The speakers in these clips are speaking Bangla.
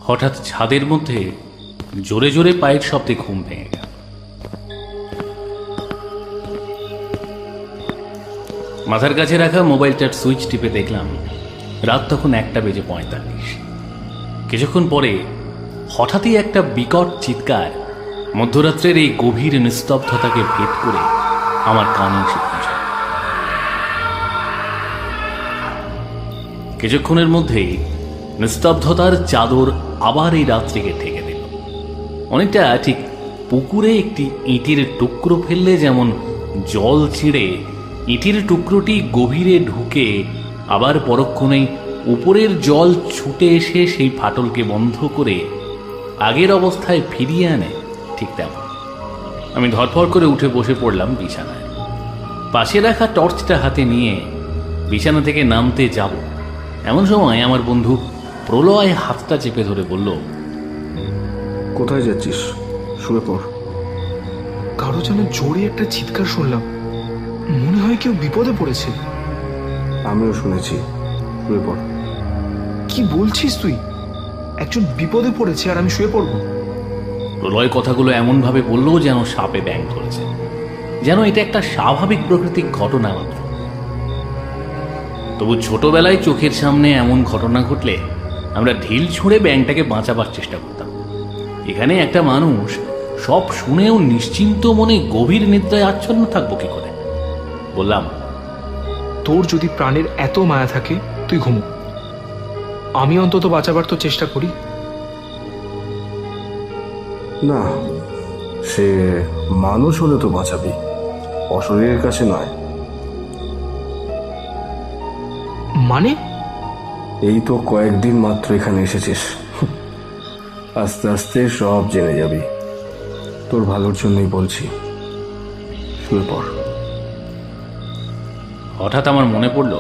হঠাৎ ছাদের মধ্যে জোরে জোরে পায়ের শব্দে ঘুম ভেঙে গেল। মাথার কাছে রাখা মোবাইলটার সুইচ টিপে দেখলাম রাত তখন 1:45। কিছুক্ষণ পরে হঠাৎই একটা বিকট চিৎকার মধ্যরাত্রের এই গভীর নিস্তব্ধতাকে ভেদ করে আমার কানে এসে পৌঁছায়। কিছুক্ষণের মধ্যেই নিস্তব্ধতার চাদর আবার এই রাত্রিকে ঢেকে দিল। অনেকটা ঠিক পুকুরে একটি ইটের টুকরো ফেললে যেমন জল ছিঁড়ে ইটের টুকরোটি গভীরে ঢুকে আবার পরক্ষণেই উপরের জল ছুটে এসে সেই ফাটলকে বন্ধ করে আগের অবস্থায় ফিরিয়ে আনে, ঠিক তেমন আমি ধরফর করে উঠে বসে পড়লাম বিছানায়। পাশে রাখা টর্চটা হাতে নিয়ে বিছানা থেকে নামতে যাব, এমন সময় আমার বন্ধু প্রলয় হাতটা চেপে ধরে বলল, কোথায় যাচ্ছিস? শুয়ে পড়। কারো যেন জোরে একটা চিৎকার শুনলাম, মনে হয় কেউ বিপদে পড়েছে। আমিও শুনেছি, শুয়ে পড়। কি বলছিস তুই? একজন বিপদে পড়েছে আর আমি শুয়ে পড়ব? প্রলয় কথাগুলো এমনভাবে বলল যেন সাপে ব্যাঙ ধরেছে, যেন এটা একটা স্বাভাবিক প্রাকৃতিক ঘটনা মাত্র। তবু ছোটবেলায় চোখের সামনে এমন ঘটনা ঘটলে আমরা ঢিল ছুঁড়ে ব্যাঙটাকে বাঁচাবার চেষ্টা করতাম। এখানে একটা মানুষ সব শুনেও নিশ্চিন্ত মনে গভীর নিদ্রায় আচ্ছন্ন থাকবো কি করে? বললাম, তোর যদি প্রাণের এত মায়া থাকে তুই ঘুমো, আমি অন্তত বাঁচাবার তো চেষ্টা করি। না, সে মানুষ হলে তো বাঁচাবি, অশরীরের কাছে নয়। মানে? এই তো কয়েকদিন মাত্র এখানে এসেছিস, আস্তে আস্তে সব জেনে যাবি। তোর ভালোর জন্যই বলছি, শুয়ে পড়। হঠাৎ আমার মনে পড়ল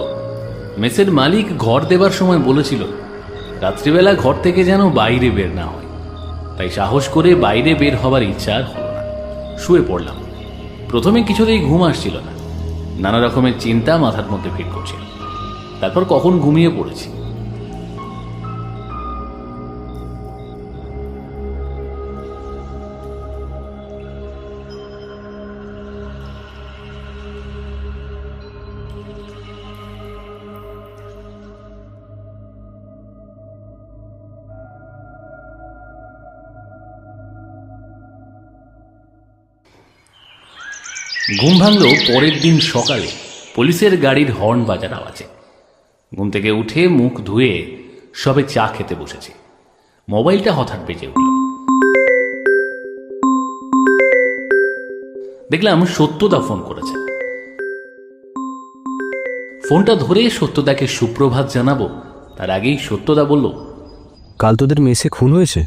মেসের মালিক ঘর দেবার সময় বলেছিল রাত্রিবেলা ঘর থেকে যেন বাইরে বের না হয়। তাই সাহস করে বাইরে বের হবার ইচ্ছা আর হলো না। শুয়ে পড়লাম। প্রথমে কিছুতেই ঘুম আসছিল না, নানা রকমের চিন্তা মাথার মধ্যে ভিড় করছিল। তারপর কখন ঘুমিয়ে পড়েছি। ঘুম ভাঙল পরের দিন সকালে পুলিশের গাড়ির হর্ন বাজার আওয়াজে। ঘুম থেকে উঠে মুখ ধুয়ে সবে চা খেতে বসেছি, মোবাইলটা হঠাৎ বেজে উঠল। দেখলাম সত্যদা ফোন করেছে। ফোনটা ধরে সত্যদাকে সুপ্রভাত জানাবো তার আগেই সত্যদা বলল, কাল তোদের মেসে খুন হয়েছে।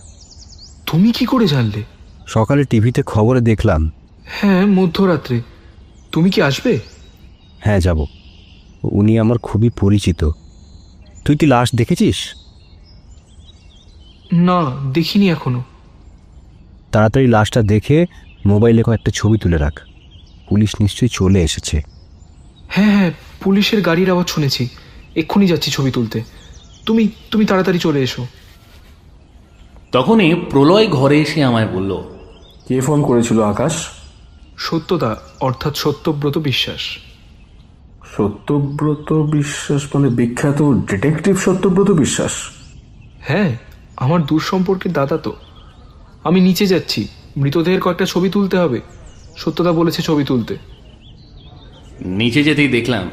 তুমি কি করে জানলে? সকালে টিভিতে খবরে দেখলাম। হ্যাঁ, মধ্যরাত্রে। তুমি কি আসবে? হ্যাঁ, যাব। উনি আমার খুবই পরিচিত। তুই কি লাশ দেখেছিস? না, দেখিনি এখনো। তাড়াতাড়ি লাশটা দেখে মোবাইলে কয়েকটা ছবি তুলে রাখ, পুলিশ নিশ্চয়ই চলে এসেছে। হ্যাঁ হ্যাঁ, পুলিশের গাড়ির আওয়াজ শুনেছি, এক্ষুনি যাচ্ছি ছবি তুলতে। তুমি তুমি তাড়াতাড়ি চলে এসো। তখনই প্রলয় ঘরে এসে আমায় বলল, কে ফোন করেছিল আকাশ? সত্যদা, অর্থাৎ সত্যব্রত বিশ্বাস। সত্যব্রত বিশ্বাস মানে বিখ্যাত ডিটেকটিভ সত্যব্রত বিশ্বাস? হ্যাঁ, আমার দূর সম্পর্কের দাদা তো। আমি নিচে যাচ্ছি, মৃতদেহের কয়েকটা ছবি তুলতে হবে। সত্যদা বলেছে ছবি তুলতে। নিচে যেতেই দেখলাম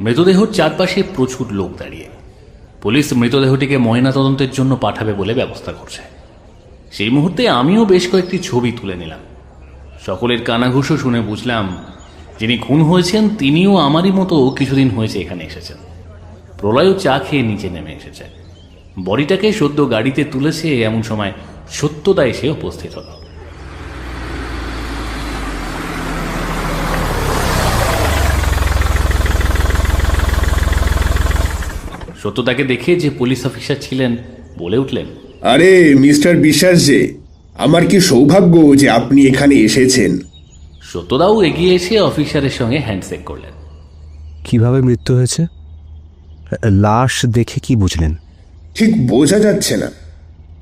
মৃতদেহর চারপাশে প্রচুর লোক দাঁড়িয়ে। পুলিশ মৃতদেহটিকে ময়নাতদন্তের জন্য পাঠাবে বলে ব্যবস্থা করছে। সেই মুহূর্তে আমিও বেশ কয়েকটি ছবি তুলে নিলাম। সকলের কানাঘুষো শুনে বুঝলাম যিনি খুন হয়েছেন তিনিও আমারই মতো কিছুদিন হয়েছে এখানে এসেছেন। প্রলয়ও চা খেয়ে নিচে নেমে এসেছে। বডিটাকে সদ্য গাড়িতে তুলেছে এমন সময় সত্যদা এসে উপস্থিত হল। সত্যদাকে দেখে যে পুলিশ অফিসার ছিলেন বলে উঠলেন, আরে মিস্টার বিশ্বাস, যে আমার কি সৌভাগ্য যে আপনি এখানে এসেছেন। সত্যদাও এগিয়ে এসে অফিসারের সঙ্গে হ্যান্ডশেক করলেন। কিভাবে মৃত্যু হয়েছে? লাশ দেখে কি বুঝলেন? ঠিক বোঝা যাচ্ছে না,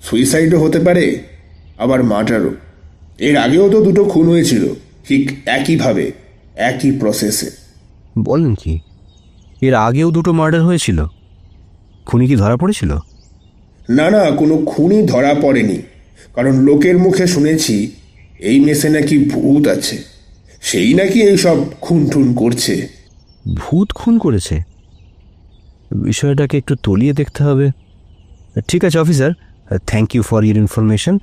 সুইসাইডও হতে পারে, আবার মার্ডারও। এর আগেও তো দুটো খুন হয়েছিল, ঠিক একইভাবে, একই প্রসেসে। বলেন কি, এর আগেও দুটো মার্ডার হয়েছিল? খুনি কি ধরা পড়েছিল? না না, কোনো খুনই ধরা পড়েনি, কারণ লোকের মুখে শুনেছি এই মেসে নাকি ভূত আছে, সেই নাকি এইসব খুন টুন করছে। ভূত খুন করেছে? বিষয়টাকে একটু তলিয়ে দেখতে হবে। ঠিক আছে officer, thank you for your information.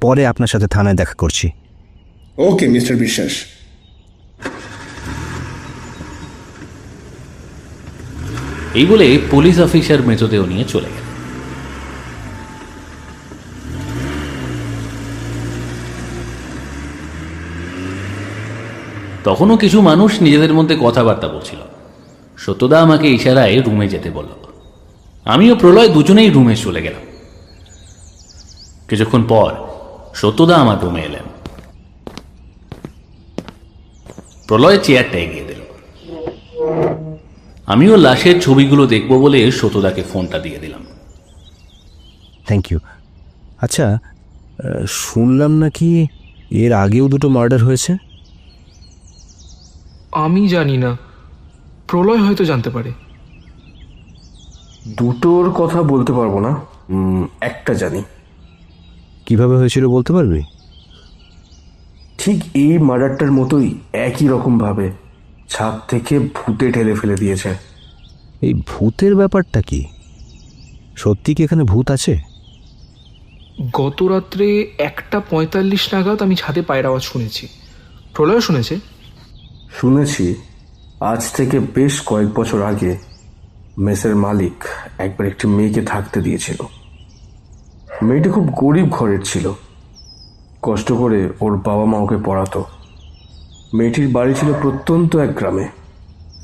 পরে আপনার সাথে থানায় দেখা করছি। ওকে মিস্টার বিশ্বাস। এই বলে পুলিশ অফিসার মৃতদেহ নিয়ে চলে গেল। তখনও কিছু মানুষ নিজেদের মধ্যে কথাবার্তা বলছিল। সত্যদা আমাকে ইশারায় রুমে যেতে বলল। আমিও প্রলয় দুজনেই রুমে চলে গেলাম। কিছুক্ষণ পর সত্যদা আমার রুমে এলেন। প্রলয় চেয়ারটা এগিয়ে দিল। আমিও লাশের ছবিগুলো দেখব বলে সত্যদাকে ফোনটা দিয়ে দিলাম। Thank you. আচ্ছা, শুনলাম নাকি এর আগেও দুটো মার্ডার হয়েছে? আমি জানি না, প্রলয় হয়তো জানতে পারে। দুটোর কথা বলতে পারবো না, একটা জানি। কিভাবে হয়েছিল বলতে পারবি? ঠিক এই মার্ডারটার মতোই একই রকম ভাবে ছাদ থেকে ভূতে ঠেলে ফেলে দিয়েছে। এই ভূতের ব্যাপারটা কি? সত্যি কি এখানে ভূত আছে? গত রাত্রে 1:45 নাগাদ আমি ছাদে পায়ের আওয়াজ শুনেছি। প্রলয় শুনেছে? শুনেছি আজ থেকে বেশ কয়েক বছর আগে মেসের মালিক একবার একটি মেয়েকে থাকতে দিয়েছিল। মেয়েটি খুব গরিব ঘরের ছিল, কষ্ট করে ওর বাবা মা ওকে পড়াতো। মেয়েটির বাড়ি ছিল প্রত্যন্ত এক গ্রামে।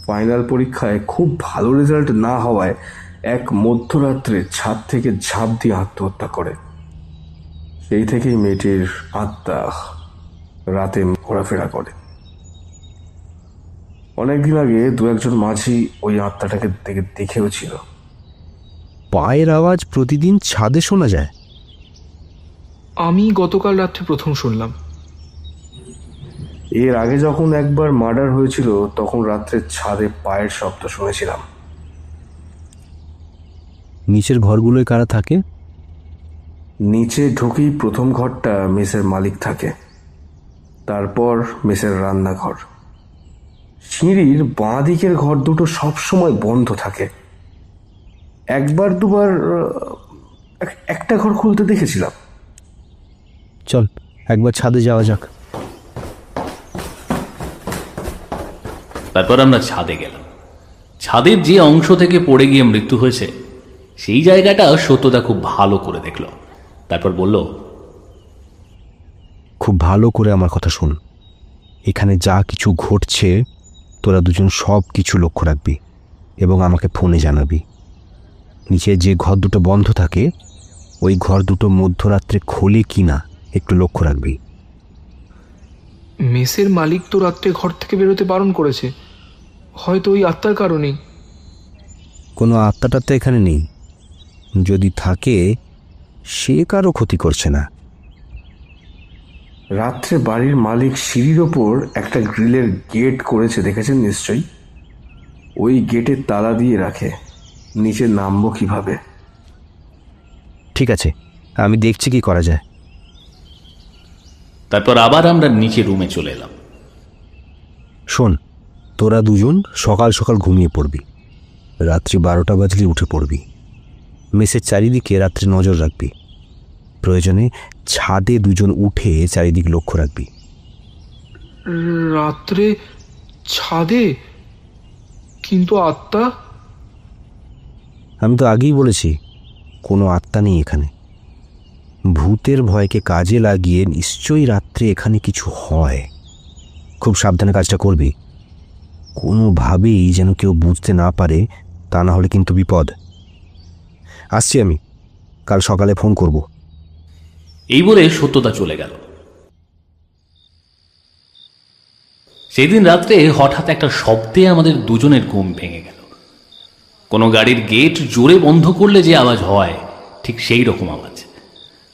ফাইনাল পরীক্ষায় খুব ভালো রেজাল্ট না হওয়ায় এক মধ্যরাত্রে ছাদ থেকে ঝাঁপ দিয়ে আত্মহত্যা করে। সেই থেকেই মেয়েটির আত্মা রাতে ঘোরাফেরা করে। অনেকদিন আগে দু একজন মাঝি ওই আত্মাটাকে দেখেও ছিল। পায়ের আওয়াজ প্রতিদিন ছাদে শোনা যায়? আমি গতকাল রাত্রে প্রথম শুনলাম। এর আগে যখন একবার মার্ডার হয়েছিল তখন রাত্রে ছাদে পায়ের শব্দ শুনেছিলাম। নিচের ঘরগুলোয় কারা থাকে? নিচে ঢুকেই প্রথম ঘরটা মেসের মালিক থাকে, তারপর মেসের রান্নাঘর। সিঁড়ির বাঁ দিকের ঘর দুটো সবসময় বন্ধ থাকে। একবার দুবার একটা ঘর খুলতে দেখেছিলাম। চল একবার ছাদে যাওয়া যাক। তারপর আমরা ছাদে গেলাম। ছাদের যে অংশ থেকে পড়ে গিয়ে মৃত্যু হয়েছে সেই জায়গাটা সত্যদা খুব ভালো করে দেখল। তারপর বলল, খুব ভালো করে আমার কথা শুন। এখানে যা কিছু ঘটছে তোরা দুজন সব কিছু লক্ষ্য রাখবি এবং আমাকে ফোনে জানাবি। নিচে যে ঘর দুটো বন্ধ থাকে ওই ঘর দুটো মধ্যরাত্রে খোলে কি না একটু লক্ষ্য রাখবি। মেসের মালিক তো রাত্রে ঘর থেকে বেরোতে বারণ করেছে, হয়তো ওই আত্মার কারণেই। কোনো আত্মাটা তো এখানে নেই, যদি থাকে সে কারো ক্ষতি করছে না। রাত্রে বাড়ির মালিক সিঁড়ির ওপর একটা গ্রিলের গেট করেছে, দেখেছেন নিশ্চয়ই। ওই গেটে তালা দিয়ে রাখে। নিচে নামবো কিভাবে? ঠিক আছে, আমি দেখছি কি করা যায়। তারপর আবার আমরা নিচে রুমে চলে এলাম। শোন, তোরা দুজন সকাল সকাল ঘুমিয়ে পড়বি, রাত্রি 12টা বাজলে উঠে পড়বি। মেসের চারিদিকে রাত্রে নজর রাখবি, প্রয়োজনে ছাদে দুজন উঠে চারিদিক লক্ষ্য রাখবি। রাত্রে ছাদে? কিন্তু আত্মা? আমি তো আগেই বলেছি কোনো আত্মা নেই এখানে। ভূতের ভয়কে কাজে লাগিয়ে নিশ্চয়ই রাত্রে এখানে কিছু হয়। খুব সাবধানে কাজটা করবি, কোনোভাবেই যেন কেউ বুঝতে না পারে, তা না হলে কিন্তু বিপদ। আসছি আমি, কাল সকালে ফোন করব। এই বলে সত্যদা চলে গেল। সেই দিন রাত্রে হঠাৎ একটা শব্দে আমাদের দুজনের ঘুম ভেঙে গেল। কোনো গাড়ির গেট জোরে বন্ধ করলে যে আওয়াজ হয় ঠিক সেই রকম আওয়াজ।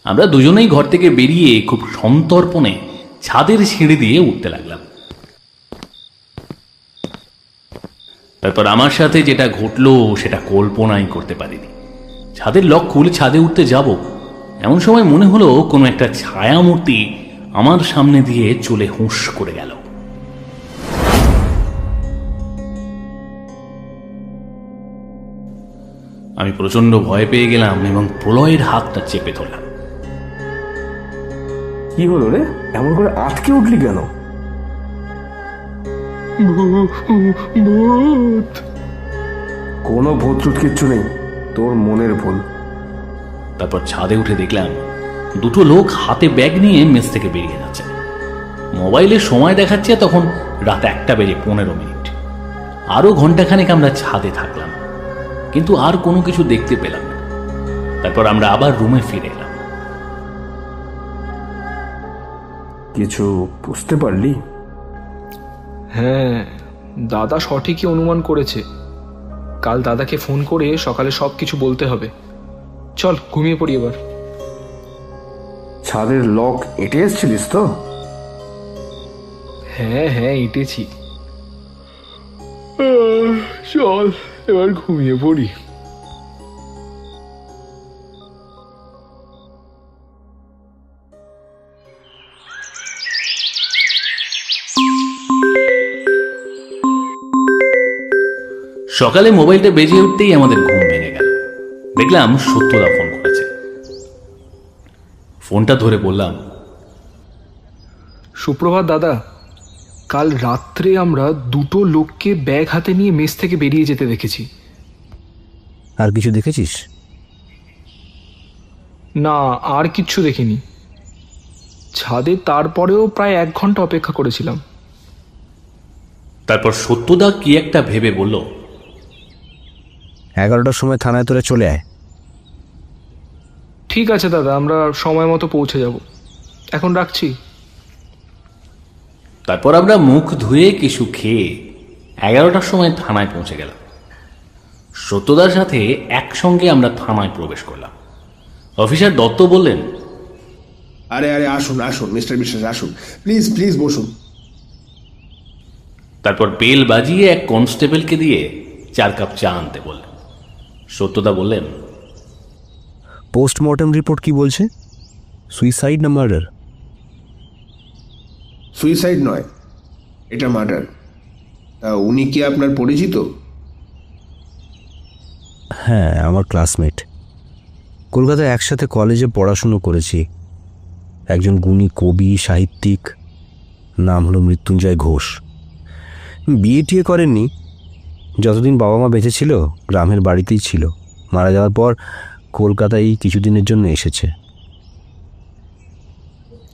আমরা দুজনেই ঘর থেকে বেরিয়ে খুব সন্তর্পণে ছাদের সিঁড়ি দিয়ে উঠতে লাগলাম। তারপর আমার সাথে যেটা ঘটলো সেটা কল্পনাই করতে পারিনি। ছাদের লক খুলে ছাদে উঠতে যাব, এমন সময় মনে হলো কোনো একটা ছায়ামূর্তি আমার সামনে দিয়ে চলে হুঁশ করে গেল। আমি প্রচন্ড ভয় পেয়ে গেলাম এবং প্রলয়ের হাতটা চেপে ধরলাম। কি হলো রে, এমন করে আটকে উঠলি কেন? ভূত! কোনো ভূত টুত কিচ্ছু নেই, তোর মনের ভুল। তারপর ছাদে উঠে দেখলাম দুটো লোক হাতে ব্যাগ নিয়ে মেস থেকে বেরিয়ে যাচ্ছে। মোবাইলে সময় দেখাচ্ছে তখন রাত 1:15। আরো ঘন্টাখানেক আমরা ছাদে থাকলাম, কিন্তু আর কোনো কিছু দেখতে পেলাম না। তারপর আমরা আবার রুমে ফিরে এলাম। কিছু বুঝতে পারলি? হ্যাঁ, দাদা সঠিকই অনুমান করেছে। কাল দাদাকে ফোন করে সকালে সব কিছু বলতে হবে। চল ঘুমিয়ে পড়ি এবার। ছাদের লক এঁটে এসেছিলিস তো? হ্যাঁ হ্যাঁ, এঁটেছি। চল এবার ঘুমিয়ে পড়ি। সকালে মোবাইলটা বেজে উঠতেই আমাদের ঘুম ভেঙে গেল। দেখলাম সত্যদা ফোন করেছে। ফোনটা ধরে বললাম, সুপ্রভাত দাদা, কাল রাত্রে আমরা দুটো লোককে ব্যাগ হাতে নিয়ে মেস থেকে বেরিয়ে যেতে দেখেছি। আর কিছু দেখেছিস? না, আর কিচ্ছু দেখিনি। ছাদে তারপরেও প্রায় 1 ঘন্টা অপেক্ষা করেছিলাম। তারপর সত্যদা কি একটা ভেবে বলল, 11টার সময় থানায় তোরা চলে আয়। ঠিক আছে দাদা, আমরা সময় মতো পৌঁছে যাব। এখন রাখছি। তারপর আমরা মুখ ধুয়ে কিছু খেয়ে 11টার সময় থানায় পৌঁছে গেলাম। সত্যদার সাথে একসঙ্গে আমরা থানায় প্রবেশ করলাম। অফিসার দত্ত বললেন, আরে আরে আসুন আসুন মিস্টার বিশ্বাস, আসুন প্লিজ প্লিজ বসুন। তারপর বেল বাজিয়ে এক কনস্টেবলকে দিয়ে 4 কাপ চা আনতে বললেন। সত্যদা বললেন, পোস্টমর্টম রিপোর্ট কি বলছে? সুইসাইড না মার্ডার? সুইসাইড নয়, এটা মার্ডার। তা উনি কি আপনার পরিচিত? হ্যাঁ, আমার ক্লাসমেট। কলকাতায় একসাথে কলেজে পড়াশুনো করেছি। একজন গুণী কবি সাহিত্যিক, নাম হলো মৃত্যুঞ্জয় ঘোষ। বিয়ে টিয়ে করেননি। যতদিন বাবা মা বেঁচে ছিল গ্রামের বাড়িতেই ছিল। মারা যাওয়ার পর কলকাতায় কিছুদিনের জন্য এসেছে।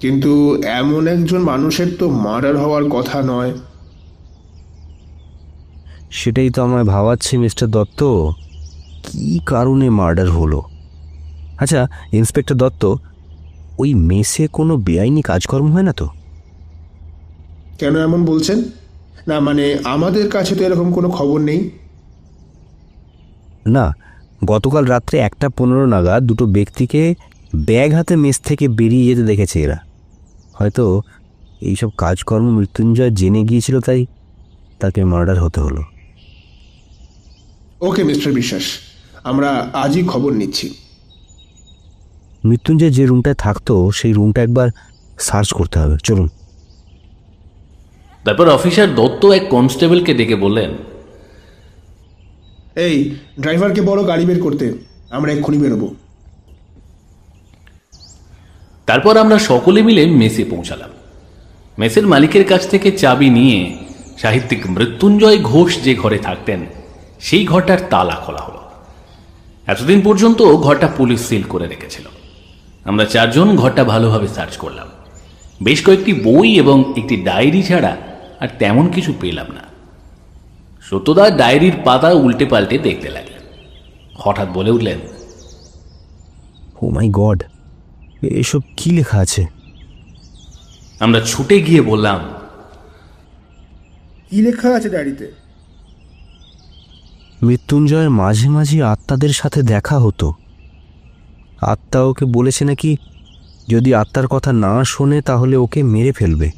কিন্তু এমন একজন মানুষের তো মার্ডার হওয়ার কথা নয়। সেটাই তো আমায় ভাবাচ্ছি মিস্টার দত্ত, কী কারণে মার্ডার হলো। আচ্ছা ইন্সপেক্টর দত্ত, ওই মেসে কোনো বেআইনি কাজকর্ম হয় না তো? কেন এমন বলছেন? না মানে আমাদের কাছে তো এরকম কোনো খবর নেই। না, গতকাল রাত্রে 1:15 নাগাদ দুটো ব্যক্তিকে ব্যাগ হাতে মেস থেকে বেরিয়ে যেতে দেখেছে এরা। হয়তো এইসব কাজকর্ম মৃত্যুঞ্জয় জেনে গিয়েছিল, তাই তাকে মার্ডার হতে হলো। ওকে মিস্টার বিশ্বাস, আমরা আজই খবর নিচ্ছি। মৃত্যুঞ্জয় যে রুমটায় থাকতো সেই রুমটা একবার সার্চ করতে হবে, চলুন। তারপর অফিসার দত্ত এক কনস্টেবলকে ডেকে বললেন, এই ড্রাইভারকে বড় গাড়ি বের করতে, আমরা এক্ষুনি বেরোবো। তারপর আমরা সকলে মিলে মেসে পৌঁছালাম। মেসের মালিকের কাছ থেকে চাবি নিয়ে সাহিত্যিক মৃত্যুঞ্জয় ঘোষ যে ঘরে থাকতেন সেই ঘরটার তালা খোলা হলো। এতদিন পর্যন্ত ঘরটা পুলিশ সিল করে রেখেছিল। আমরা 4 জন ঘরটা ভালোভাবে সার্চ করলাম। বেশ কয়েকটি বই এবং একটি ডায়েরি ছাড়া আর তেমন কিছু পেলাম না। সত্যদা ডায়েরির পাতা উল্টে পাল্টে দেখতে লাগলেন। হঠাৎ বলে উঠলেন, ও মাই গড, এসব কি লেখা আছে? আমরা ছুটে গিয়ে বললাম, কি লেখা আছে ডায়েরিতে? মৃত্যুঞ্জয়ের মাঝে মাঝে আত্মাদের সাথে দেখা হতো। আত্মা ওকে বলেছে নাকি যদি আত্মার কথা না শোনে তাহলে ওকে মেরে ফেলবে।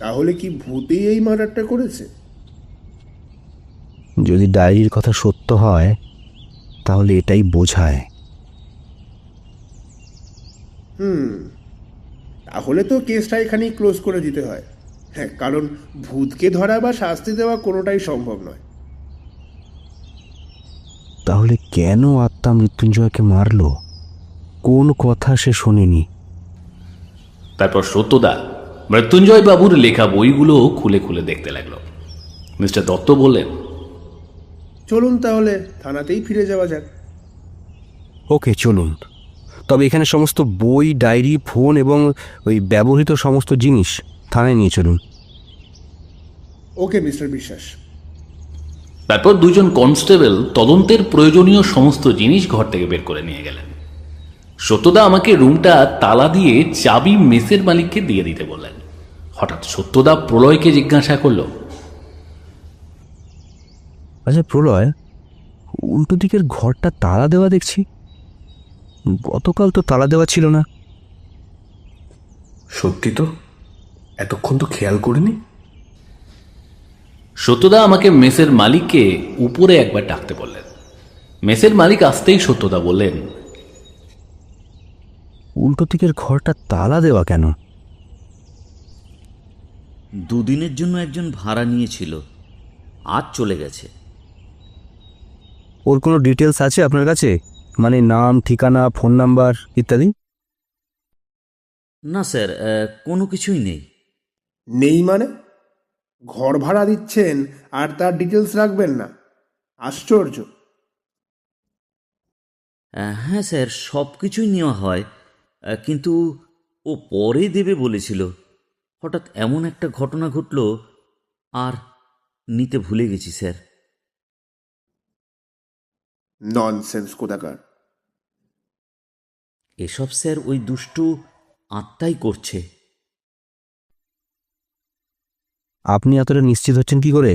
তাহলে কি ভূতেই এই মার্ডারটা করেছে? যদি ডায়েরির কথা সত্য হয় তাহলে এটাই বোঝায়। তাহলে তো কেসটা এখানেই ক্লোজ করে দিতে হয়। হ্যাঁ, কারণ ভূতকে ধরা বা শাস্তি দেওয়া কোনোটাই সম্ভব নয়। তাহলে কেন আত্মা মৃত্যুঞ্জয়কে মারল? কোন কথা সে শোনেনি? তারপর সত্যদা মৃত্যুঞ্জয় বাবুর লেখা বইগুলো খুলে খুলে দেখতে লাগলো। মিস্টার দত্ত বললেন, চলুন তাহলে থানাতেই ফিরে যাওয়া যাক। ওকে, চলুন। তবে এখানে সমস্ত বই, ডায়েরি, ফোন এবং ওই ব্যবহৃত সমস্ত জিনিস থানায় নিয়ে চলুন। ওকে মিস্টার বিশ্বাস। তারপর দুজন কনস্টেবল তদন্তের প্রয়োজনীয় সমস্ত জিনিস ঘর থেকে বের করে নিয়ে গেলেন। সত্যদা আমাকে রুমটা তালা দিয়ে চাবি মেসের মালিককে দিয়ে দিতে বললেন। হঠাৎ সত্যদা প্রলয়কে জিজ্ঞাসা করল, আচ্ছা প্রলয়, উল্টো দিকের ঘরটা তালা দেওয়া দেখছি, গতকাল তো তালা দেওয়া ছিল না। সত্যি তো, এতক্ষণ তো খেয়াল করিনি। সত্যদা আমাকে মেসের মালিককে উপরে একবার ডাকতে বললেন। মেসের মালিক আসতেই সত্যদা বললেন, উল্টো দিকের ঘরটা তালা দেওয়া কেন? দুদিনের জন্য একজন ভাড়া নিয়েছিল, আজ চলে গেছে। ওর কোনো ডিটেলস আছে আপনার কাছে? মানে নাম, ঠিকানা, ফোন নাম্বার ইত্যাদি? না স্যার, কোনো কিছুই নেই। নেই মানে? ঘর ভাড়া দিচ্ছেন আর তার ডিটেলস রাখবেন না? আশ্চর্য। হ্যাঁ স্যার, সব কিছুই নেওয়া হয়, কিন্তু ও পরে দেবে বলেছিল। হঠাৎ এমন একটা ঘটনা ঘটল, আর নিতে ভুলে গেছি স্যার। ননসেন্স কোথাকার। এসব স্যার ওই দুষ্টু আত্মাই করছে। আপনি এতটা নিশ্চিত হচ্ছেন কি করে?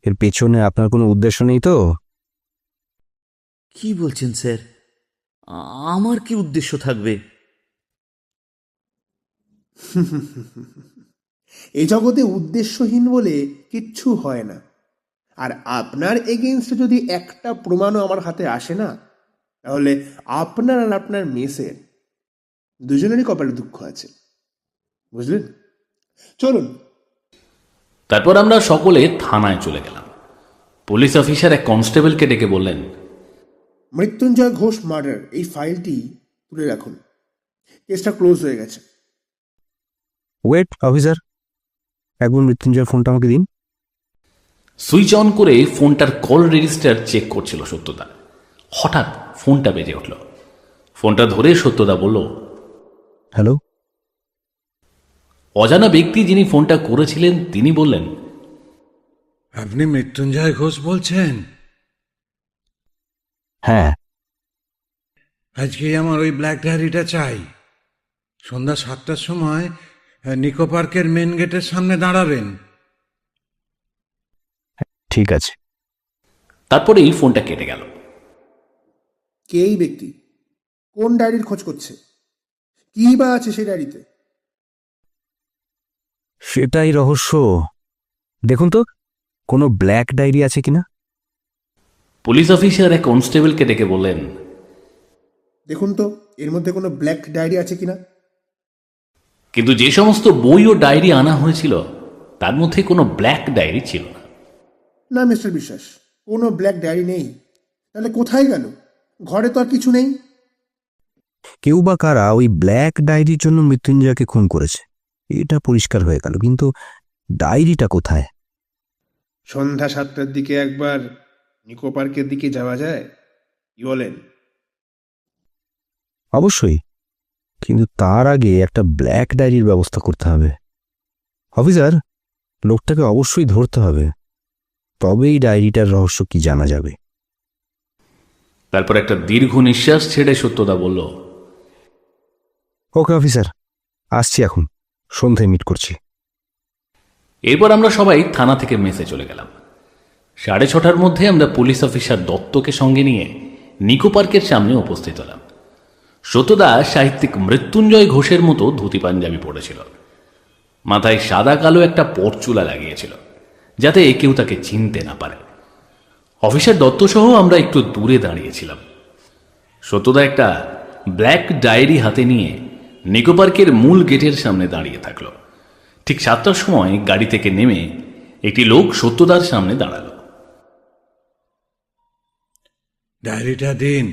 এর পেছনে আপনার কোনো উদ্দেশ্য নেই তো? কি বলছেন স্যার? আমার কি উদ্দেশ্য থাকবে? এ জগতে উদ্দেশ্যহীন বলে কিচ্ছু হয় না। আর আপনার এগেইনস্টে যদি একটা প্রমাণও আমার হাতে আসে না, তাহলে আপনার আর আপনার মেসের দুজনেরই কপালে দুঃখ আছে, বুঝলেন? চলুন। তারপর আমরা সকলে থানায় চলে গেলাম। পুলিশ অফিসার এক কনস্টেবলকে ডেকে বললেন, মৃত্যুঞ্জয় ঘোষ মার্ডার এই ফাইলটি তুলে রাখুন, কেসটা ক্লোজ হয়ে গেছে। ওয়েট অফিসার, একবার মৃত্যুঞ্জয়ের ফোনটা আমাকে দিন। সুইচ অন করে ফোনটার কল রেজিস্টার চেক করছিল সত্যদা। হঠাৎ ফোনটা বেজে উঠল। ফোনটা ধরে সত্যদা বলল, হ্যালো। অজানা ব্যক্তি যিনি ফোনটা করেছিলেন তিনি বললেন, আপনি মৃত্যুঞ্জয় ঘোষ বলছেন? হ্যাঁ। আজকে আমার ওই ব্ল্যাক ডায়েরিটা চাই। সন্ধ্যা 7টার সময় নিকো পার্কের মেন গেটের সামনে দাঁড়াবেন। ঠিক আছে। তারপরেই ফোনটা কেটে গেল। কে এই ব্যক্তি? কোন ডায়েরির খোঁজ করছে? কি বা আছে সেই ডায়েরিতে? সেটাই রহস্য। দেখুন তো, কোনো ব্ল্যাক ডায়েরি আছে কিনা। পুলিশ অফিসার এক কনস্টেবলকে ডেকে বললেন, দেখুন তো এর মধ্যে কোনো ব্ল্যাক ডায়েরি আছে কিনা। কিন্তু যে সমস্ত বই ও ডায়েরি আনা হয়েছিল তার মধ্যে কোনো ব্ল্যাক ডায়েরি ছিল না। না মিস্টার বিশ্বাস, কোনো ব্ল্যাক ডায়েরি নেই। তাহলে কোথায় গেল? ঘরে তো আর কিছু নেই। কেউ বা কারা ওই ব্ল্যাক ডায়েরির জন্য মৃত্যুঞ্জয়কে খুন করেছে, এটা পরিষ্কার হয়ে গেল, কিন্তু ডায়েরিটা কোথায়? সন্ধ্যা 7টার দিকে একবার নিকো পার্কের দিকে যাওয়া যায়, কি বলেন? অবশ্যই, কিন্তু তার আগে একটা ব্ল্যাক ডায়েরির ব্যবস্থা করতে হবে। অফিসার, লোকটাকে অবশ্যই ধরতে হবে, তবেই ডায়েরিটার রহস্য কি জানা যাবে। তারপর একটা দীর্ঘ নিঃশ্বাস ছেড়ে সত্যদা বলল, ওকে অফিসার, আসছি এখন, সন্ধ্যায় মিট করছি। এরপর আমরা সবাই থানা থেকে মেসে চলে গেলাম। 6:30টার মধ্যে আমরা পুলিশ অফিসার দত্তকে সঙ্গে নিয়ে নিকো পার্কের সামনে উপস্থিত হলাম। সত্যদা সাহিত্যিক মৃত্যুঞ্জয় ঘোষের মতো ধুতি পাঞ্জাবি পরেছিল, মাথায় সাদা কালো একটা পরচুলা লাগিয়েছিল যাতে কেউ তাকে চিনতে না পারে। অফিসার দত্ত সহ আমরা একটু দূরে দাঁড়িয়েছিলাম। সত্যদা একটা ব্ল্যাক ডায়েরি হাতে নিয়ে নিকো পার্কের মূল গেটের সামনে দাঁড়িয়ে থাকলো। ঠিক 7টার সময় গাড়ি থেকে নেমে একটি লোক সত্যদার সামনে দাঁড়ালো। ডায়েরিটা দিন।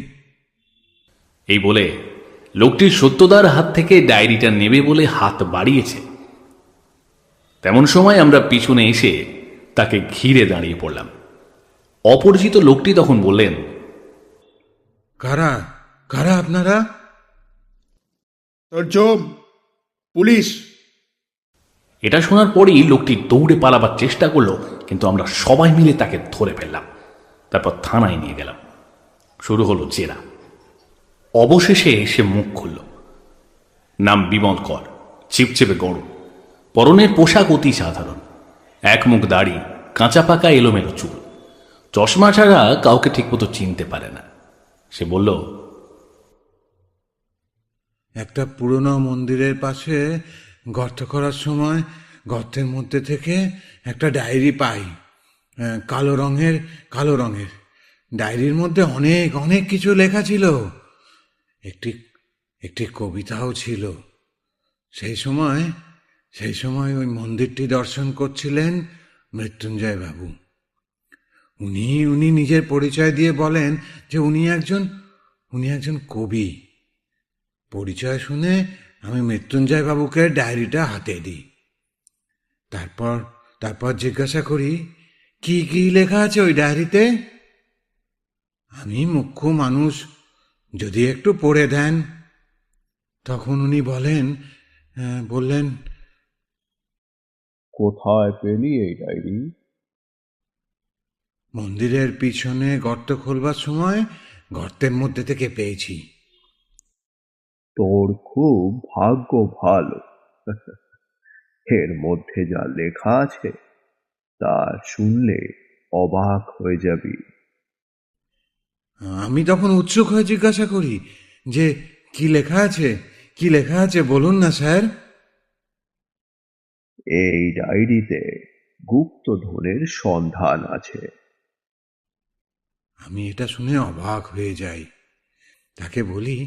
এই বলে লোকটি সত্যদার হাত থেকে ডায়েরিটা নেবে বলে হাত বাড়িয়েছে। তেমন সময় আমরা পিছনে এসে তাকে ঘিরে দাঁড়িয়ে পড়লাম। অপরিচিত লোকটি তখন বললেন, কারা কারা আপনারা? তোর জম পুলিশ। এটা শোনার পরেই লোকটি দৌড়ে পালাবার চেষ্টা করলো, কিন্তু আমরা সবাই মিলে তাকে ধরে ফেললাম। তারপর থানায় নিয়ে গেলাম। শুরু হলো জেরা। অবশেষে সে মুখ খুলল। নাম বিমল কর, চিপচেপে গরম, পরনের পোশাক অতি সাধারণ, এক মুখ দাড়ি, কাঁচা পাকা এলোমেলো চুল, চশমা ছাড়া কাউকে ঠিকমতো চিনতে পারে না। সে বলল, একটা পুরনো মন্দিরের পাশে গর্ত করার সময় গর্তের মধ্যে থেকে একটা ডায়েরি পাই, কালো রঙের। ডায়েরির মধ্যে অনেক অনেক কিছু লেখা ছিল। একটি কবিতাও ছিল। সেই সময় ওই মন্দিরটি দর্শন করছিলেন মৃত্যুঞ্জয় বাবু। উনি নিজের পরিচয় দিয়ে বলেন যে উনি একজন কবি। পরিচয় শুনে আমি মৃত্যুঞ্জয় বাবুকে ডায়েরিটা হাতে দিই। তারপর জিজ্ঞাসা করি, কি লেখা আছে ওই ডায়েরিতে? আমি মুখ্য মানুষ, যদি একটু পড়ে দেন। তখন উনি বললেন, কোথায় পেলি এই ডায়েরি? মন্দিরের পিছনে গর্ত খোলবার সময় গর্তের মধ্যে থেকে পেয়েছি। তোর খুব ভাগ্য ভালো। এর মধ্যে যা লেখা আছে তা শুনলে অবাক হয়ে যাবি। আমি তখন উৎসুক হয়ে জিজ্ঞাসা করি যে কি লেখা আছে বলুন না স্যার। এই ডায়েরিতে গুপ্তধনের সন্ধান আছে। আমি এটা শুনে অবাক হয়ে যাই। তাকে বলি,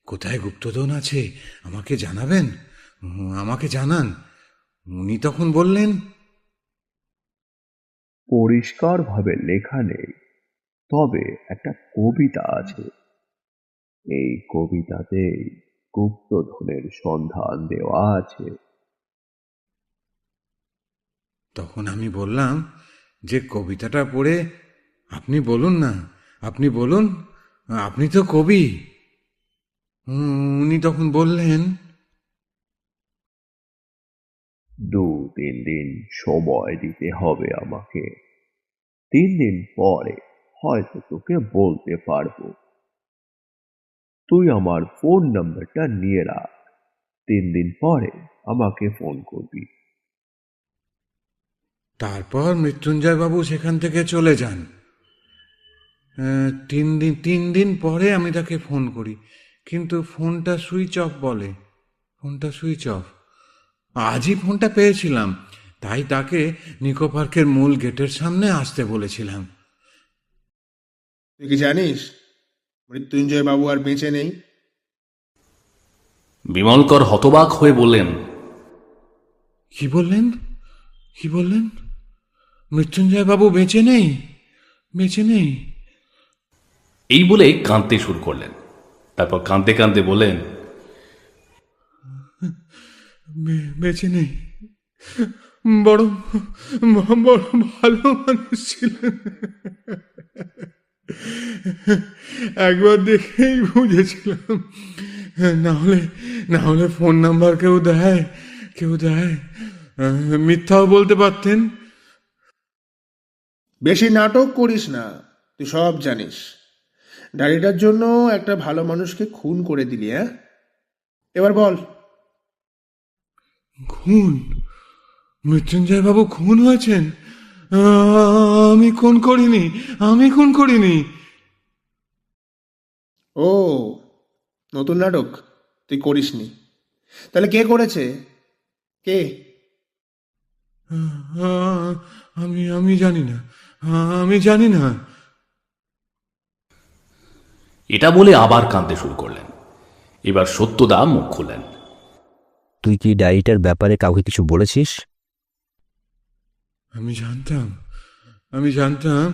কোথায় গুপ্তধন আছে আমাকে জানাবেন, আমাকে জানান। উনি তখন বললেন, পরিষ্কারভাবে লেখা নেই, তবে একটা কবিতা আছে। এই কবিতাতেই গুপ্তধনের সন্ধান দেওয়া আছে। তখন আমি বললাম যে কবিতাটা পড়ে আপনি বলুন না, আপনি বলুন, আপনি তো কবি। উনি তখন বললেন, 2-3 দিন সময় দিতে হবে আমাকে। 3 দিন পরে হয়তো তোকে বলতে পারবো। তুই আমার ফোন নাম্বারটা নিয়ে রাখ। 3 দিন পরে আমাকে ফোন করবি। তারপর মৃত্যুঞ্জয় বাবু সেখান থেকে চলে যান। 3 দিন পরে আমি তাকে ফোন করি, কিন্তু ফোনটা সুইচ অফ বলে। ফোনটা সুইচ অফ। আজই ফোনটা পেয়েছিলাম, তাই তাকে নিকো পার্কের মূল গেটের সামনে আসতে বলেছিলাম। তুই কি জানিস মৃত্যুঞ্জয় বাবু আর বেঁচে নেই? বিমলকর হতবাক হয়ে বললেন, কি বললেন? মৃত্যুঞ্জয় বাবু বেঁচে নেই? এই বলে কাঁদতে শুরু করলেন। তারপর কাঁদতে কাঁদতে বললেন, বেঁচে নেই। বড় ভালো মানুষ ছিলেন। একবার দেখেই বুঝেছিলাম। না হলে ফোন নাম্বার কেউ দেয়। মিথ্যাও বলতে পারতেন। বেশি নাটক করিস না, তুই সব জানিস। ডায়েরিটার জন্য একটা ভালো মানুষকে খুন করে দিলি। এবার বল। খুন? মৃত্যুঞ্জয় বাবু খুন হয়েছেন? আমি খুন করিনি। ও, নতুন নাটক তুই করিসনি, তাহলে কে করেছে? কে? আমি জানি না, আমি জানি না। এটা বলে আবার কাঁদতে শুরু করলেন। এবার সত্যদা মুখ খুললেন। তুই কি ডায়েরিটার ব্যাপারে কাউকে কিছু বলেছিস? আমি জানতাম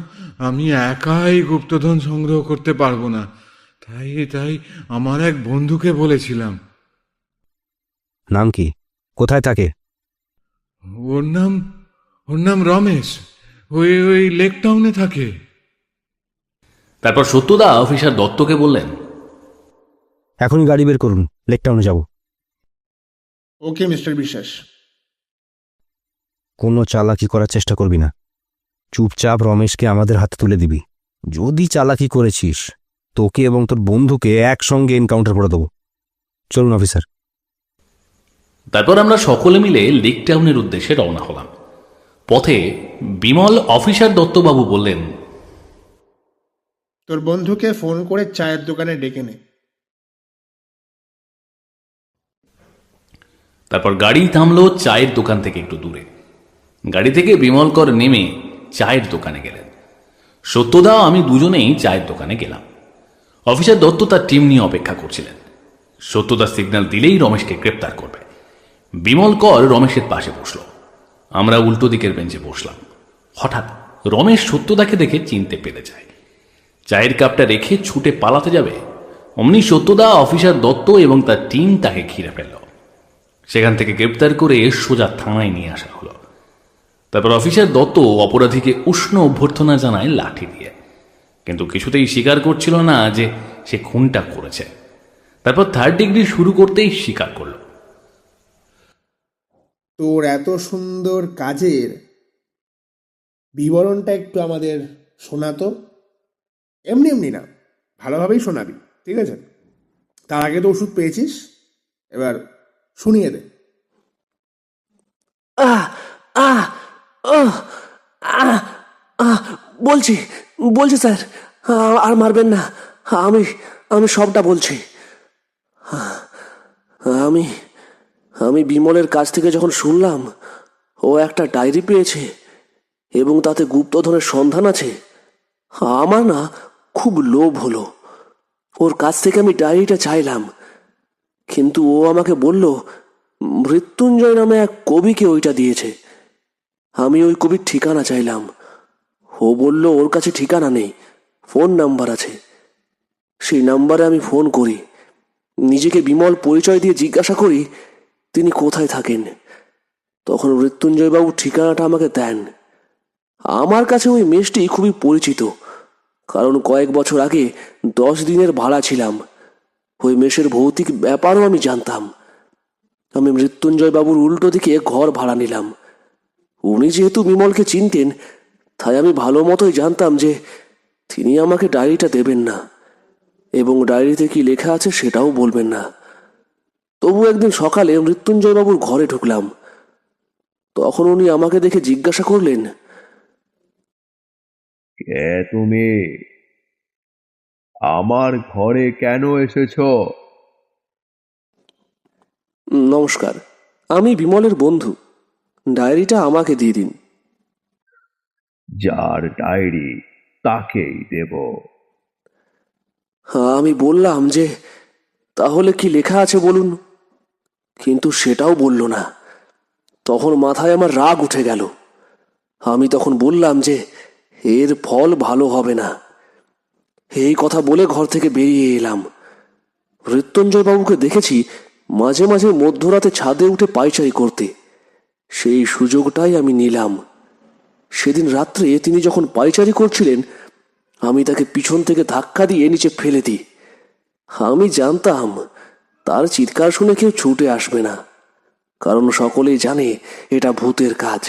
আমি একাই গুপ্তধন সংগ্রহ করতে পারবো না, তাই আমার এক বন্ধুকে বলেছিলাম। নাম কি? কোথায় থাকে? ওর নাম রমেশ, ওই লেক টাউনে থাকে। তারপর সত্যদা অফিসার দত্তকে বললেন, এখনই গাড়ি বের করুন, লেক টাউনে যাব। ওকে মিস্টার বিশ্বাস। কোনো চালাকি করার চেষ্টা করবি না, চুপচাপ রমেশকে আমাদের হাতে তুলে দিবি। যদি চালাকি করেছিস তোকে এবং তোর বন্ধুকে একসঙ্গে এনকাউন্টার করে দেবো। চলুন অফিসার। তারপর আমরা সকলে মিলে লেক টাউনের উদ্দেশ্যে রওনা হলাম। পথে বিমল অফিসার দত্তবাবু বললেন, তোর বন্ধুকে ফোন করে চায়ের দোকানে ডেকে নে। তারপর গাড়ি থামলো চায়ের দোকান থেকে একটু দূরে। গাড়ি থেকে বিমলকর নেমে চায়ের দোকানে গেলেন। সত্যদা আমি দুজনেই চায়ের দোকানে গেলাম। অফিসার দত্ত তার টিম নিয়ে অপেক্ষা করছিলেন। সত্যদা সিগন্যাল দিলেই রমেশকে গ্রেপ্তার করবে। বিমলকর রমেশের পাশে বসল। আমরা উল্টো দিকের বেঞ্চে বসলাম। হঠাৎ রমেশ সত্যদাকে দেখে চিনতে পেরে যায়। চায়ের কাপটা রেখে ছুটে পালাতে যাবে, অমনি সত্যদা, অফিসার দত্ত এবং তার টিম তাকে ঘিরে ফেলল। সেখান থেকে গ্রেপ্তার করে সোজা থানায় নিয়ে আসা হলো। তারপর অফিসার দত্ত অপরাধীকে উষ্ণ অভ্যর্থনা জানায় লাঠি দিয়ে, কিন্তু কিছুতেই স্বীকার করছিল না যে সে খুনটা করেছে। তারপর 3rd ডিগ্রি শুরু করতেই স্বীকার করল। তোর এত সুন্দর কাজের বিবরণটা একটু আমাদের শোনাতো। এমনি না, ভালোভাবেই শোনাবি, ঠিক আছে? তার আগে তো ওষুধ পেয়েছিস, এবার শুনিয়ে দে। বলছি স্যার, আর মারবেন না। আমি আমি সবটা বলছি। আমি বিমলের কাছ থেকে যখন শুনলাম ও একটা ডায়েরি পেয়েছে এবং তাতে গুপ্তধনের সন্ধান আছে, আমার না খুব লোভ হলো। ওর কাছ থেকে আমি ডায়েরিটা চাইলাম, কিন্তু ও আমাকে বলল মৃত্যুঞ্জয় নামে এক কবিকে ওইটা দিয়েছে। আমি ওই কবির ঠিকানা চাইলাম। ও বলল ওর কাছে ঠিকানা নেই, ফোন নাম্বার আছে। সেই নাম্বারে আমি ফোন করি, নিজেকে বিমল পরিচয় দিয়ে জিজ্ঞাসা করি তিনি কোথায় থাকেন। তখন মৃত্যুঞ্জয়বাবু ঠিকানাটা আমাকে দেন। আমার কাছে ওই মেসটি খুবই পরিচিত, কারণ কয়েক বছর আগে 10 দিনের ভাড়া ছিলাম। ওই মেসের ভৌতিক ব্যাপারও আমি জানতাম। আমি মৃত্যুঞ্জয়বাবুর উল্টো দিকে ঘর ভাড়া নিলাম। উনি যেহেতু বিমলকে চিনতেন, তাই আমি ভালো মতোই জানতাম যে তিনি আমাকে ডায়েরিটা দেবেন না এবং ডায়েরিতে কি লেখা আছে সেটাও বলবেন না। তবু একদিন সকালে মৃত্যুঞ্জয়বাবুর ঘরে ঢুকলাম। তখন উনি আমাকে দেখে জিজ্ঞাসা করলেন, কে তুমি? আমার ঘরে কেন এসেছো? নমস্কার, আমি বিমলের বন্ধু, ডায়েরিটা আমাকে দিয়ে দিন। যার ডায়েরি তাকেই দেব। আমি বললাম যে তাহলে কি লেখা আছে বলুন, কিন্তু সেটাও বলল না। তখন মাথায় আমার রাগ উঠে গেল। আমি তখন বললাম যে এর ফল ভালো হবে না। এই কথা বলে ঘর থেকে বেরিয়ে এলাম। মৃত্যুঞ্জয়বাবুকে দেখেছি মাঝে মাঝে মধ্যরাতে ছাদে উঠে পায়চারি করতে। সেই সুযোগটাই আমি নিলাম। সেদিন রাত্রে তিনি যখন পায়চারি করছিলেন, আমি তাকে পিছন থেকে ধাক্কা দিয়ে নিচে ফেলে দিই। আমি জানতাম তার চিৎকার শুনে কেউ ছুটে আসবে না, কারণ সকলেই জানে এটা ভূতের কাজ।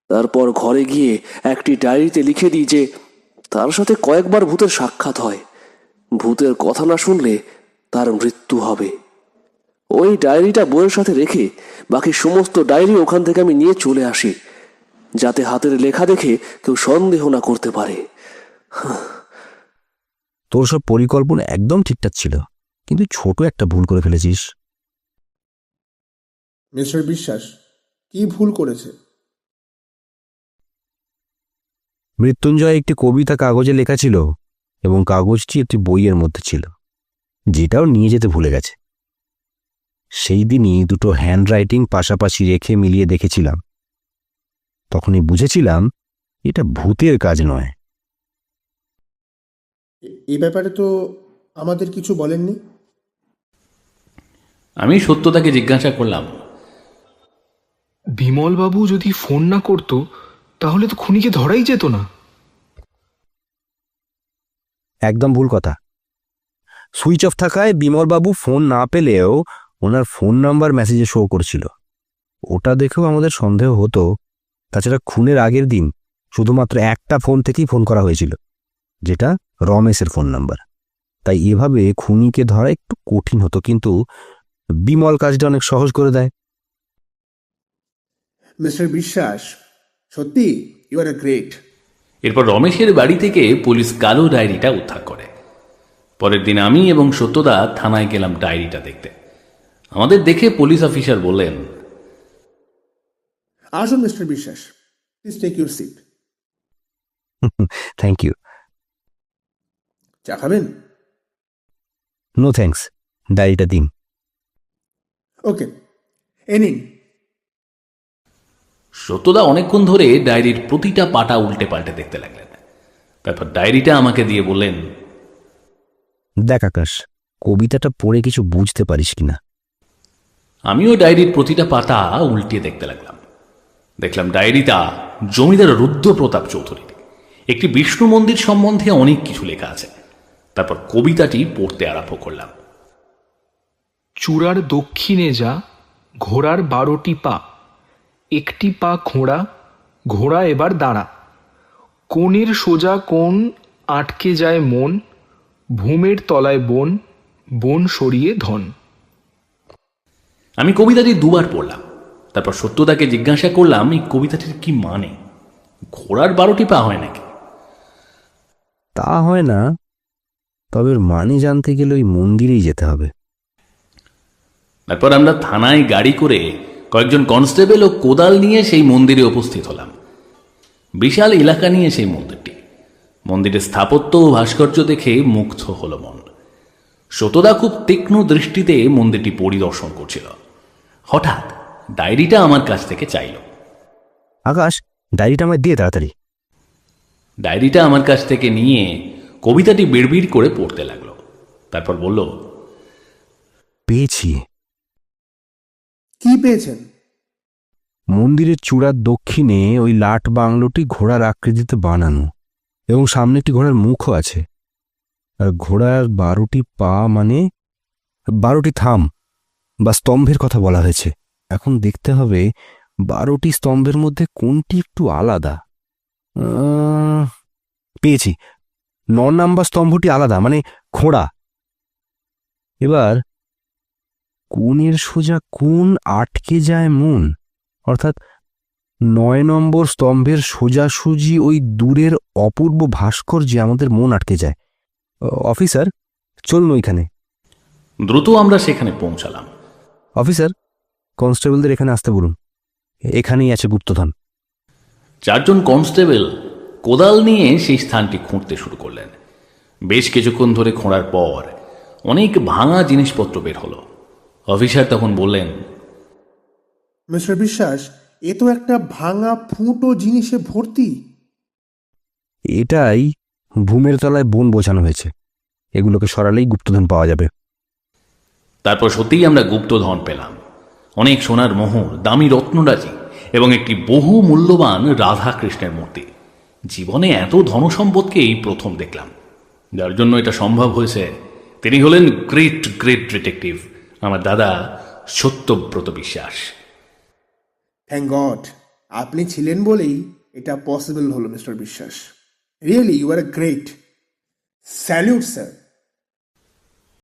তারপর ঘরে গিয়ে একটি ডায়েরিতে লিখে দিই যে তার সাথে কয়েকবার ভূতের সাক্ষাৎ হয়, ভূতের কথা না শুনলে তার মৃত্যু হবে। ওই ডায়েরিটা বইয়ের সাথে রেখে বাকি সমস্ত ডায়েরি ওখান থেকে আমি নিয়ে চলে আসি, যাতে হাতের লেখা দেখে কেউ সন্দেহ না করতে পারে। তোর সব পরিকল্পনা একদম ঠিকঠাক ছিল, কিন্তু ছোট একটা ভুল করে ফেলেছিস। মিস্টার বিশ্বাস, কি ভুল করেছে? মৃত্যুঞ্জয় একটি কবিতা কাগজে লেখা ছিল এবং কাগজটি একটি বইয়ের মধ্যে ছিল, যেটাও নিয়ে যেতে ভুলে গেছে। সেই দিনই দুটো হ্যান্ডরাইটিং পাশাপাশি রেখে মিলিয়ে দেখেছিলাম। তখনই বুঝেছিলাম এটা ভূতের কাজ নয়। এই ব্যাপারে তো আমাদের কিছু বলেননি। আমি সত্যতাকে জিজ্ঞাসা করলাম, বিমলবাবু যদি ফোন না করতো তাহলে তো খুনিকে ধরাই যেত না। একদম ভুল কথা। সুইচ অফ থাকায় বিমলবাবু ফোন না পেলেও ওনার ফোন নাম্বার মেসেজে শো করছিল। ওটা দেখেও আমাদের সন্দেহ হতো। তাছাড়া খুনের আগের দিন শুধুমাত্র একটা ফোন থেকেই ফোন করা হয়েছিল, যেটা রমেশের ফোন নাম্বার। তাই এভাবে খুনিকে ধরা একটু কঠিন হতো, কিন্তু বিমল কাজটা অনেক সহজ করে দেয়। মিস্টার বিশ্বাস, সত্যি ইউ আর এ গ্রেট। এরপর রমেশের বাড়ি থেকে পুলিশ কালো ডায়েরিটা উদ্ধার করে। পরের দিন আমি এবং সত্যদা থানায় গেলাম ডায়েরিটা দেখতে। আমাদের দেখে পুলিশ অফিসার বললেন, আসুন mister Biswas, please take your seat. Thank you. চা খাবেন? নো থ্যাঙ্কস, ডায়েরিটা দিন। ওকে, এ নিন। সত্যদা অনেকক্ষণ ধরে ডায়েরির প্রতিটা পাতা উল্টে পাল্টে দেখতে লাগলেন। তারপর ডায়েরিটা আমাকে দিয়ে বললেন, দেখ আকাশ, কবিতাটা পড়ে কিছু বুঝতে পারিস কিনা। আমিও ডায়েরির প্রতিটা পাতা উল্টে দেখতে লাগলাম। দেখলাম ডায়েরিটা জমিদার রুদ্রপ্রতাপ চৌধুরীর একটি বিষ্ণু মন্দির সম্বন্ধে অনেক কিছু লেখা আছে। তারপর কবিতাটি পড়তে আরম্ভ করলাম। চূড়ার দক্ষিণে যা, ঘোড়ার 12টি পা, একটি পা খোঁড়া, ঘোড়া এবার দাঁড়া, কোণের সোজা কোণ, আটকে যায় মন, ভূমের তলায় বন, বন সরিয়ে ধন। আমি কবিতাটি দুবার পড়লাম। তারপর সত্যদাকে জিজ্ঞাসা করলাম, এই কবিতাটির কি মানে? ঘোড়ার 12টি পা হয় নাকি? তা হয় না, তবে মানে জানতে গেলে ওই মন্দিরেই যেতে হবে। তারপর আমরা থানায় গাড়ি করে কয়েকজন কনস্টেবল ও কোদাল নিয়ে সেই মন্দিরে উপস্থিত হলাম। বিশাল এলাকা নিয়ে সেই মন্দিরটি। মন্দিরের স্থাপত্য ও ভাস্কর্য দেখে মুগ্ধ হল মন। সতদা খুব তীক্ষ্ণ দৃষ্টিতে মন্দিরটি পরিদর্শন করছিল। হঠাৎ ডায়েরিটা আমার কাছ থেকে চাইল। আকাশ, ডায়েরিটা আমায় দিয়ে তাড়াতাড়ি। ডায়েরিটা আমার কাছ থেকে নিয়ে কবিতাটি বিড়বিড় করে পড়তে লাগলো। তারপর বলল, পেয়েছি। কি পেয়েছেন? মন্দিরের চূড়ার দক্ষিণে ওই লাট বাংলোটি ঘোড়ার আকৃতিতে বানানো এবং সামনে একটি ঘোড়ার মুখও আছে। আর ঘোড়ার 12টি পা মানে 12টি থাম বা স্তম্ভের কথা বলা হয়েছে। এখন দেখতে হবে 12টি স্তম্ভের মধ্যে কোনটি একটু আলাদা। পেয়েছি, 9 নাম্বার স্তম্ভটি আলাদা, মানে খোঁড়া। এবার কোণের সোজা কোণ, আটকে যায় মন, অর্থাৎ 9 নম্বর স্তম্ভের সোজাসুজি ওই দূরের অপূর্ব ভাস্কর্যে আমাদের মন আটকে যায়। অফিসার, চলুন ওইখানে। দ্রুত আমরা সেখানে পৌঁছালাম। অফিসার, কনস্টেবলদের এখানে আসতে বলুন, এখানেই আছে গুপ্তধন। 4 জন কনস্টেবল কোদাল নিয়ে সেই স্থানটি খুঁড়তে শুরু করলেন। বেশ কিছুক্ষণ ধরে খোঁড়ার পর অনেক ভাঙা জিনিসপত্র বের হলো। অফিসার তখন বললেন, মিস্টার বিশ্বাস, এ তো একটা ভাঙা ফুটো জিনিসে ভর্তি। এটাই ভূমের তলায় বন বোঝানো হয়েছে। এগুলোকে সরালেই গুপ্তধন পাওয়া যাবে। তারপর সত্যিই আমরা গুপ্তধন পেলাম। অনেক সোনার মোহর, দামি রত্নরাজি এবং একটি বহু মূল্যবান রাধা কৃষ্ণের মূর্তি। জীবনে এত ধনসম্পদকে এই প্রথম দেখলাম। যার জন্য এটা সম্ভব হয়েছে তিনি হলেন গ্রেট গ্রেট ডিটেকটিভ আমার দাদা সত্যব্রত বিশ্বাস। থ্যাংক গড, আপনি ছিলেন বলেই এটা পসিবল হলো mister Biswas. Really you are a great. Salute sir.